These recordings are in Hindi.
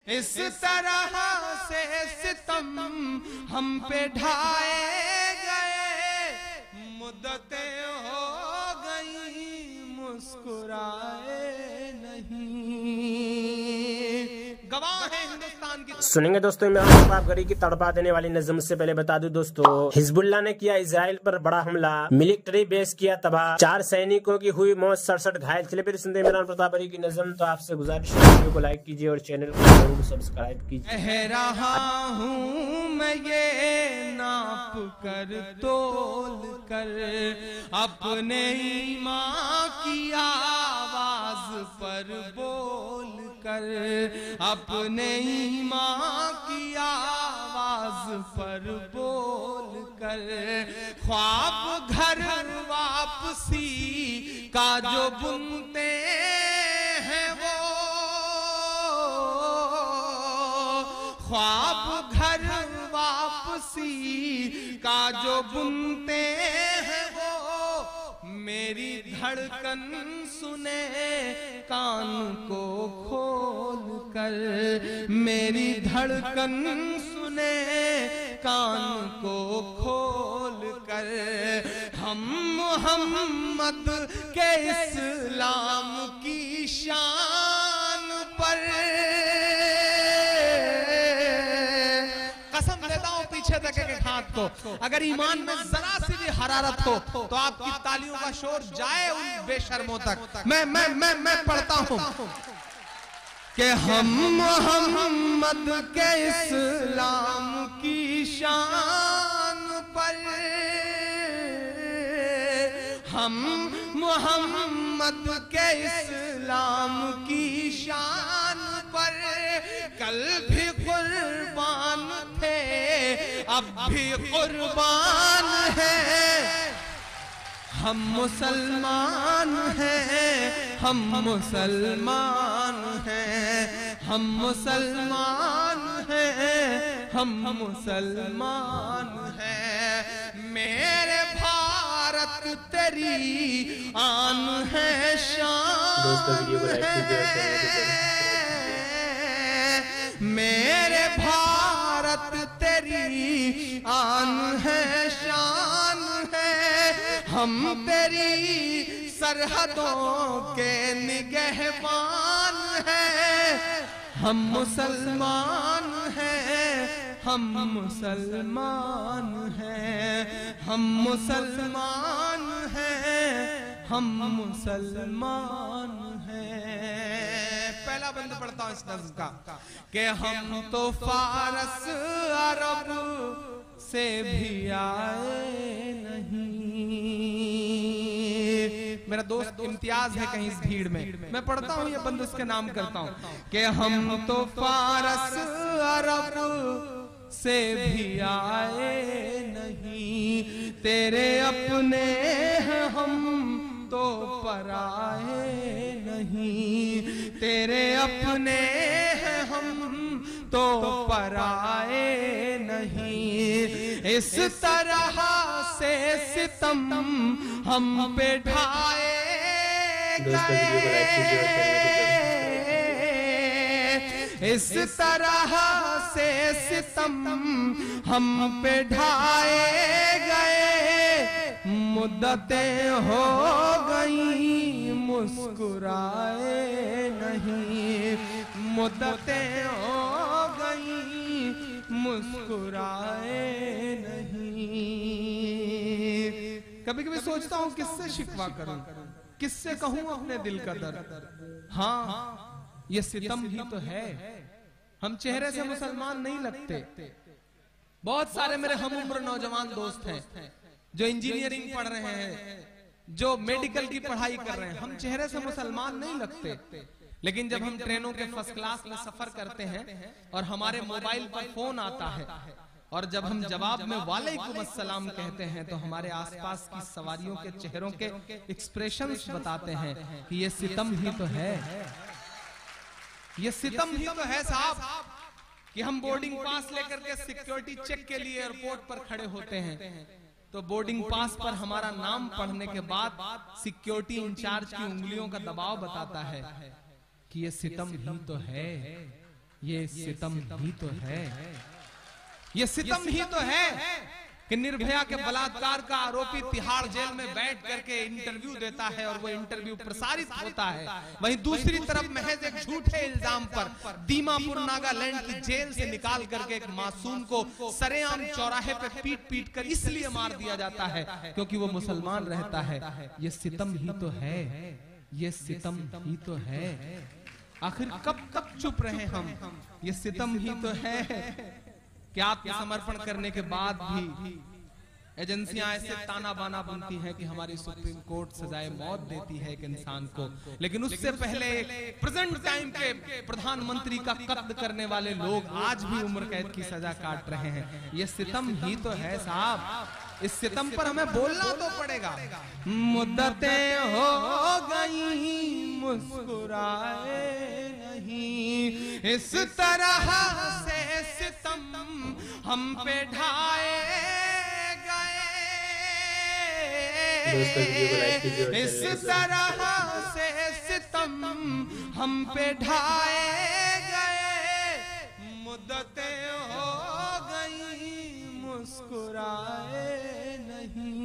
इस तरह से सितम हम पे ढाए गए, मुद्दतें हो गई मुस्कुराए नहीं। गवाह है हिंदुस्तान की। सुनेंगे दोस्तों इमरान अफगानी की तड़पा देने वाली नज़म से पहले बता दूं दोस्तों, हिजबुल्लाह ने किया इजराइल पर बड़ा हमला, मिलिट्री बेस किया तबाह, 4 सैनिकों की हुई मौत, 67 घायल। चले फिर सुनते इमरान अफगानी की नज़म। तो आपसे गुजारिश है वीडियो को लाइक कीजिए और चैनल को जरूर सब्सक्राइब कीजिए। कह रहा हूँ मैं ये नाप कर तोल कर, अपने ईमान की आवाज पर बोल कर, अपने ईमान की आवाज पर बोल कर, ख्वाब घर वापसी का जो बुनते हैं वो, ख्वाब घर वापसी का जो बुनते हैं वो, मेरी धड़कन सुने कान को खोल कर, मेरी धड़कन सुने कान को खोल कर, हम मोहम्मद के इस्लाम की शान पर, कसम देता हूं पीछे तक एक हाथ को, अगर ईमान में जरा सी भी हरारत हो तो आपकी तालियों का शोर जाए उन बेशर्मों तक। मैं पढ़ता हूं कि हम मोहम्मद के इस्लाम की शान पर, हम मोहम्मद के इस्लाम की शान पर, कल भी कुर्बान थे अब भी कुर्बान हैं, हम मुसलमान हैं, हम मुसलमान हैं, हम मुसलमान हैं, हम मुसलमान हैं। मेरे भारत तेरी आन है, शान है, मेरे भारत तेरी आन है, शान है, हम तेरी सरहदों के निगहबान हैं, हम मुसलमान हैं, हम मुसलमान हैं, हम मुसलमान हैं, हम मुसलमान हैं। पहला बंद पढ़ता हूं इस नज़्म का कि हम तो फारस अरब से भी आए नहीं। मेरा दोस्त इम्तियाज है कहीं इस भीड़ में, मैं पढ़ता हूं ये बंद उसके नाम करता हूं कि हम तो फारस अरब से भी आए नहीं, तेरे अपने हैं हम तो पराए नहीं, तेरे अपने हैं हम तो पराए नहीं, इस तरह से सितम हम पे ढाए गए, इस तरह से सितम हम पे ढाए गए, मुद्दतें हो गई मुस्कुराए नहीं, मुद्दतें हो गई मुस्कुराए नहीं। कभी कभी सोचता हूं किससे शिकवा करूं, किससे कहूं अपने दिल का दर्द। हाँ, ये सितम ही तो है, हम चेहरे से मुसलमान नहीं लगते। बहुत सारे मेरे हम उम्र नौजवान दोस्त हैं जो इंजीनियरिंग पढ़ रहे हैं, जो मेडिकल की पढ़ाई कर रहे हैं, हम चेहरे से मुसलमान नहीं लगते, लेकिन जब हम ट्रेनों के फर्स्ट क्लास में सफर करते हैं और हमारे मोबाइल पर फोन आता है और जब हम जवाब में वालेकुम अस्सलाम कहते हैं तो हमारे आसपास की सवारियों के चेहरों के एक्सप्रेशंस बताते हैं कि ये सितम ही तो है, ये सितम ही तो है साहब, कि हम बोर्डिंग पास लेकर के सिक्योरिटी चेक के लिए एयरपोर्ट पर खड़े होते हैं तो बोर्डिंग पास पर हमारा नाम पढ़ने के बाद सिक्योरिटी इंचार्ज की उंगलियों का दबाव बताता है कि ये सितम ही तो है, ये सितम ही तो है, ये सितम ही तो है कि निर्भया के बलात्कार का आरोपी तिहाड़ जेल में बैठ करके इंटरव्यू देता है और वो इंटरव्यू प्रसारित होता है। वहीं दूसरी तरफ महज एक झूठे इल्जाम पर दीमापुर नागालैंड की जेल से निकाल करके एक मासूम को सरेआम चौराहे पे पीट पीट कर इसलिए मार दिया जाता है क्योंकि वो मुसलमान रहता है। ये सितम ही तो है, ये सितम ही तो है। आखिर कब तक चुप रहे हम? ये सितम ही तो है कि आत्मसमर्पण करने के बाद भी एजेंसियां ऐसे ताना बाना बनती हैं कि हमारी सुप्रीम कोर्ट सजाए मौत देती है एक इंसान को, लेकिन उससे पहले प्रेजेंट टाइम के प्रधानमंत्री का कत्ल करने वाले लोग आज भी उम्र कैद की सजा काट रहे हैं। ये सितम ही तो है साहब, इस सितम पर हमें बोलना तो पड़ेगा। मुद्दतें हो गई मुस्कुराए नहीं, इस तरह से सितम हम पे ढाए गए, इस तरह से सितम हम पे ढाए गए, मुद्दतें हो गई मुस्कुराए नहीं।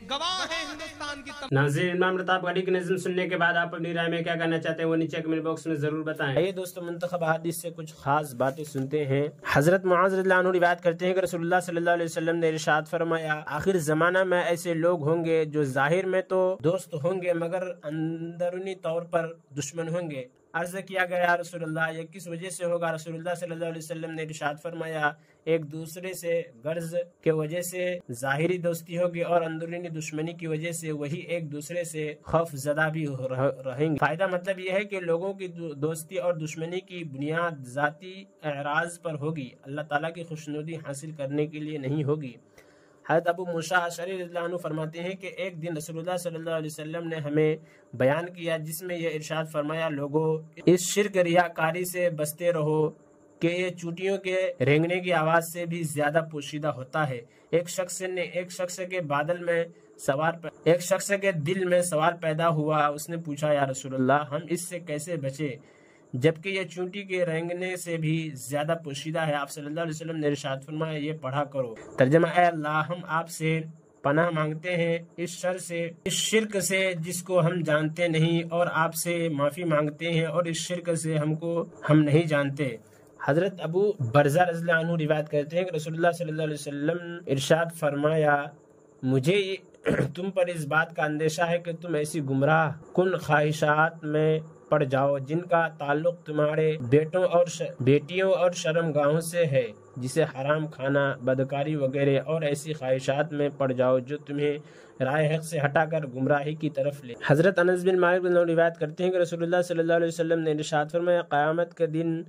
गवाह है हिंदुस्तान की नाज़रीन, इमाम प्रताप गढ़ी की नज़्म सुनने के बाद आप अपनी राय में क्या कहना चाहते हैं वो नीचे कमेंट बॉक्स में जरूर बताएं। ये दोस्तों मुंतखब हदीस से कुछ खास बातें सुनते हैं। हजरत मुआज़ रज़ियल्लाहु अन्हु रिवायत करते हैं कि रसूलुल्लाह सल्लल्लाहु अलैहि वसल्लम ने इरशाद फरमाया, आखिर जमाना में ऐसे लोग होंगे जो जाहिर में तो दोस्त होंगे मगर अंदरूनी तौर पर दुश्मन होंगे। अर्ज किया गया रसूलुल्लाह ये किस वजह से होगा? रसूलुल्लाह सल्लल्लाहु अलैहि वसल्लम ने इरशाद फरमाया, एक दूसरे से गर्ज के वजह से जाहिरी दोस्ती होगी और अंदरूनी दुश्मनी की वजह से वही एक दूसरे से खौफ ज़दा भी रहेंगे। फायदा मतलब यह है कि लोगों की दोस्ती और दुश्मनी की बुनियाद जाती एराज पर होगी, अल्लाह ताला की खुशनुदी हासिल करने के लिए नहीं होगी। हज़रत अबू मूसा अशअरी रज़ियल्लाहु अन्हु फरमाते हैं कि एक दिन रसूलुल्लाह सल्लल्लाहु अलैहि वसल्लम ने हमें बयान किया जिसमें यह इरशाद फरमाया, लोगों इस शिर्क रियाकारी से बचते रहो कि ये चूटियों के रेंगने की आवाज़ से भी ज़्यादा पोशीदा होता है। एक शख्स के दिल में सवाल पैदा हुआ, उसने पूछा, या रसूलुल्लाह हम इससे कैसे बचे जबकि ये चूंटी के रेंगने से भी ज्यादा पोशीदा है? आप सल्लल्लाहु अलैहि वसल्लम ने इरशाद फरमाया, ये पढ़ा करो। तर्जुमा, ऐ अल्लाह हम आपसे पनाह मांगते हैं इस शर से, इस शिर्क से जिसको हम जानते नहीं, और आपसे माफी मांगते हैं और इस शिर्क से हम नहीं जानते। हजरत अबू बरज़ा रज़ियल्लाहु अन्हु रिवायत करते हैं कि रसूलुल्लाह सल्लल्लाहु अलैहि वसल्लम इरशाद फरमाया, मुझे तुम पर इस बात का अंदेशा है कि तुम ऐसी गुमराह कुन ख्वाहिशात में पड़ जाओ जिनका ताल्लुक तुम्हारे बेटियों और शर्मगाहों से है, जिसे हराम खाना, बदकारी वगैरह, और ऐसी ख्वाहिशात में पड़ जाओ जो तुम्हें राह हक से हटाकर गुमराही की तरफ ले। हजरत अनस बिन मालिक रिवायत करते हैं कि रसूलुल्लाह सल्लल्लाहु अलैहि वसल्लम ने इरशाद फरमाया, क़यामत के दिन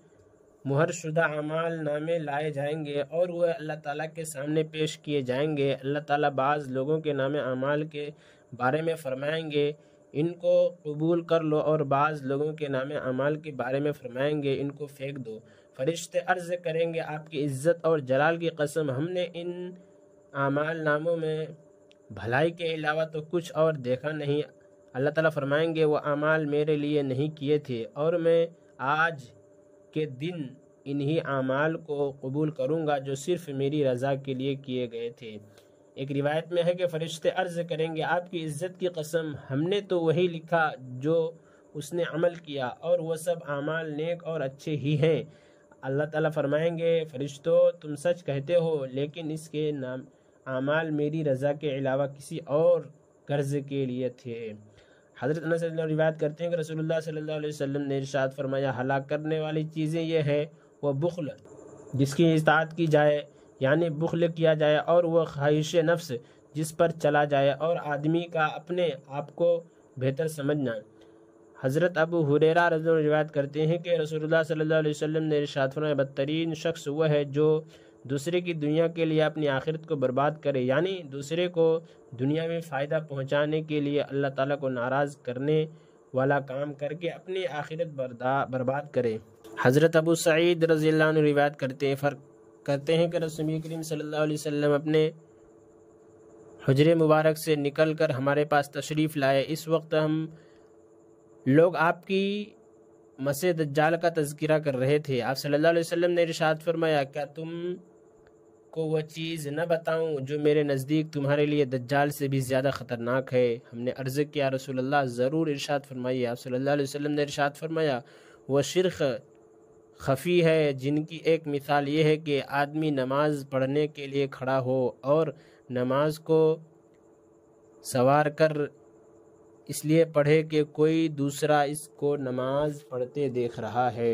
मुहर शुदा अमाल नामे लाए जाएंगे और वह अल्लाह ताला के सामने पेश किए जाएंगे। अल्लाह ताला बाज़ लोगों के नामे अमाल के बारे में फरमाएंगे, इनको कबूल कर लो, और बाज़ लोगों के नामे अमाल के बारे में फरमाएंगे, इनको फेंक दो। फरिश्ते अर्ज़ करेंगे, आपकी इज़्ज़त और जलाल की कसम, हमने इन अमाल नामों में भलाई के अलावा तो कुछ और देखा नहीं। अल्लाह ताला फरमाएंगे, वो अमाल मेरे लिए नहीं किए थे और मैं आज के दिन इन्हीं अमाल को कबूल करूँगा जो सिर्फ़ मेरी रज़ा के लिए किए गए थे। एक रिवायत में है कि फरिश्ते अर्ज़ करेंगे, आपकी इज़्ज़त की कसम, हमने तो वही लिखा जो उसने अमल किया और वो सब अमाल नेक और अच्छे ही हैं। अल्लाह ताला फरमाएंगे, फरिश्तों तुम सच कहते हो, लेकिन इसके नाम अमाल मेरी रज़ा के अलावा किसी और गर्ज के लिए थे। हज़रत अनस रिवायत करते हैं कि रसूलुल्लाह सल्लल्लाहु अलैहि वसल्लम ने इरशाद फरमाया, हलाक करने वाली चीज़ें ये है वह बुख़्ल जिसकी इताअत की जाए, यानी बुख़्ल किया जाए, और वह ख्वाहिश नफ्स जिस पर चला जाए, और आदमी का अपने आप को बेहतर समझना। हज़रत अबू हुरैरा रज़ियल्लाहु अन्हु रिवायत करते हैं कि रसूलुल्लाह सल्लल्लाहु अलैहि वसल्लम ने इरशाद फरमाया, बदतरीन शख्स वह है जो दूसरे की दुनिया के लिए अपनी आखिरत को बर्बाद करे, यानी दूसरे को दुनिया में फ़ायदा पहुँचाने के लिए अल्लाह ताला को नाराज़ करने वाला काम करके अपनी आखिरत बर्बाद करे। हज़रत अबू सईद रज़ियल्लाहु अन्हु रिवायत करते हैं कि रसूल करीम सल्लल्लाहु अलैहि वसल्लम अपने हुजरे मुबारक से निकलकर हमारे पास तशरीफ़ लाए। इस वक्त हम लोग आपकी मसीह दज्जाल का तज़किरा कर रहे थे। आप सल्लल्लाहु अलैहि वसल्लम ने इरशाद फरमाया, क्या तुम को वह चीज़ न बताऊं जो मेरे नज़दीक तुम्हारे लिए दज्जाल से भी ज़्यादा ख़तरनाक है। हमने अर्ज़ किया रसूलुल्लाह ज़रूर, इरशाद फरमाइए। आप सल्लल्लाहु अलैहि वसल्लम ने इरशाद फरमाया, वह शिर्क खफ़ी है जिनकी एक मिसाल ये है कि आदमी नमाज पढ़ने के लिए खड़ा हो और नमाज को सवार कर इसलिए पढ़े कि कोई दूसरा इसको नमाज पढ़ते देख रहा है।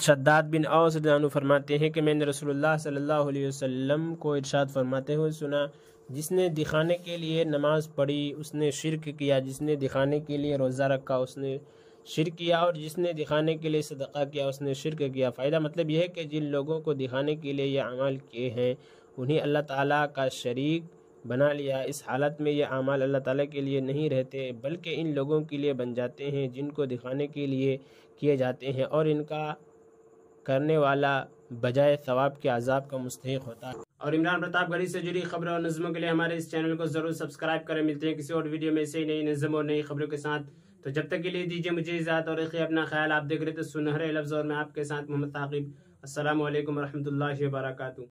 शद्दाद बिन औस रज़ियल्लाहु फरमाते हैं कि मैंने रसूलुल्लाह सल्लल्लाहु अलैहि वसल्लम को इरशाद फरमाते हुए सुना, जिसने दिखाने के लिए नमाज पढ़ी उसने शिरक किया, जिसने दिखाने के लिए रोज़ा रखा उसने शिरक किया, और जिसने दिखाने के लिए सदका किया उसने शिरक किया। फ़ायदा मतलब यह है कि जिन लोगों को दिखाने के लिए ये अमाल किए हैं उन्हें अल्लाह ताला का शरीक बना लिया। इस हालत में ये अमाल अल्लाह ताला के लिए नहीं रहते बल्कि इन लोगों के लिए बन जाते हैं जिनको दिखाने के लिए किए जाते हैं, और इनका करने वाला बजाय सवाब के अजाब का मुस्तहिक होता है। और इमरान प्रतापगढ़ी से जुड़ी खबरों और नज़मों के लिए हमारे इस चैनल को ज़रूर सब्सक्राइब करें। मिलते हैं किसी और वीडियो में से नई नज़म और नई खबरों के साथ। तो जब तक के लिए दीजिए मुझे इजाज़त और रखिए अपना ख्याल। आप देख रहे थे सुनहरे लफ्ज़ और मैं आपके साथ मोहम्मद ताक़िब। अस्सलामु अलैकुम रहमतुल्लाहि व बरकातुहू।